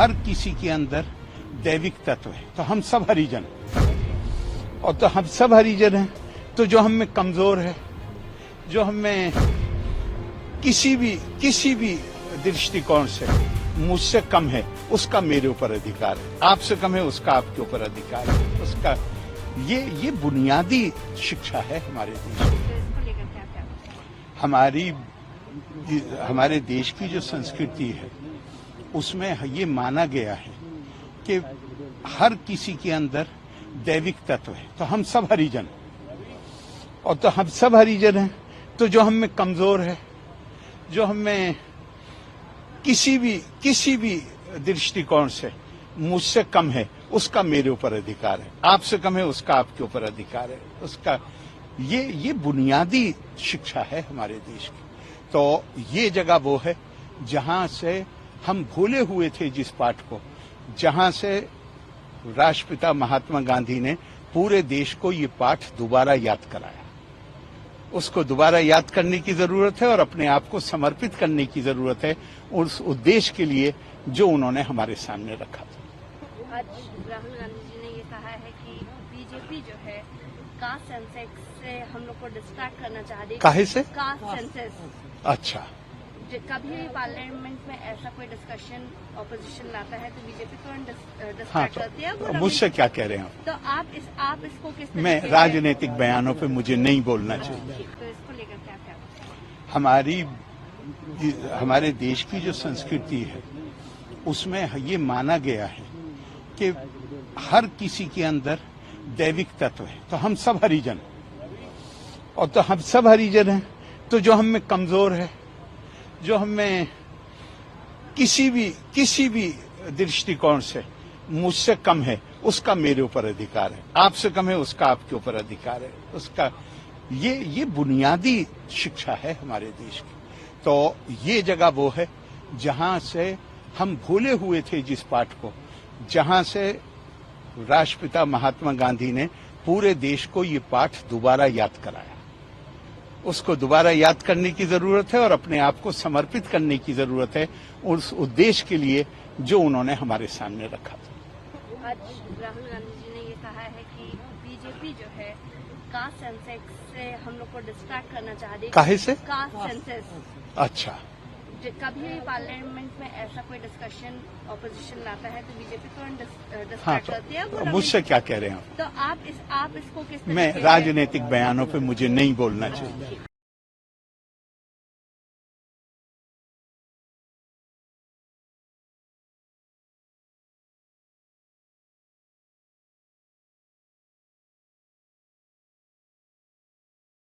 हर किसी के अंदर दैविक तत्व है। तो हम सब हरिजन, और तो हम सब हरिजन हैं, तो जो हम में कमजोर है, जो हमें किसी भी दृष्टिकोण से मुझसे कम है, उसका मेरे ऊपर अधिकार है। आपसे कम है, उसका आपके ऊपर अधिकार है। उसका ये बुनियादी शिक्षा है हमारे देश की। हमारे देश की जो संस्कृति है उसमें ये माना गया है कि हर किसी के अंदर दैविक तत्व है। तो हम सब हरिजन, और तो हम सब हरिजन हैं, तो जो हम में कमजोर है, जो हमें किसी भी दृष्टिकोण से मुझसे कम है, उसका मेरे ऊपर अधिकार है। आपसे कम है, उसका आपके ऊपर अधिकार है। उसका ये बुनियादी शिक्षा है हमारे देश की। तो ये जगह वो है जहां से हम भूले हुए थे जिस पाठ को, जहां से राष्ट्रपिता महात्मा गांधी ने पूरे देश को ये पाठ दोबारा याद कराया। उसको दोबारा याद करने की जरूरत है और अपने आप को समर्पित करने की जरूरत है उस उद्देश्य के लिए जो उन्होंने हमारे सामने रखा था। आज राहुल गांधी जी ने ये कहा है कि बीजेपी जो है कास्ट सेंसस से हम लोग को डिस्ट्रैक्ट करना चाह रही है। काहे से? Caste census. अच्छा, कभी भी पार्लियामेंट में ऐसा कोई डिस्कशन ऑपोजिशन लाता है तो बीजेपी तुरंत हाँ, डिस्ट्रैक्ट करती है। तो मुझसे क्या कह रहे हैं तो आप इसको किस मैं तरीके से- राजनीतिक बयानों पे मुझे नहीं बोलना चाहिए। तो इसको लेकर क्या हमारे देश की जो संस्कृति है उसमें ये माना गया है कि हर किसी के अंदर दैविक तत्व है। तो हम सब हरिजन, और तो हम सब हरिजन हैं, तो जो हम में कमजोर है, जो हमें किसी भी दृष्टिकोण से मुझसे कम है, उसका मेरे ऊपर अधिकार है। आपसे कम है, उसका आपके ऊपर अधिकार है। उसका ये बुनियादी शिक्षा है हमारे देश की। तो ये जगह वो है जहां से हम भूले हुए थे जिस पाठ को, जहां से राष्ट्रपिता महात्मा गांधी ने पूरे देश को ये पाठ दोबारा याद कराया। उसको दोबारा याद करने की जरूरत है और अपने आप को समर्पित करने की जरूरत है उस उद्देश्य के लिए जो उन्होंने हमारे सामने रखा था। आज राहुल गांधी जी ने ये कहा है कि बीजेपी जो है कास्ट सेंसस से हम लोग को डिस्ट्रैक्ट करना चाह रही है। काहे से? Caste census. अच्छा, कभी भी पार्लियामेंट में ऐसा कोई डिस्कशन ऑपोजिशन लाता है तो बीजेपी तुरंत हाँ, डिस्ट्रैक्ट करती है। तो मुझसे क्या कह रहे हैं तो आप इसको किस मैं तरीके से- राजनीतिक बयानों पे मुझे नहीं बोलना चाहिए।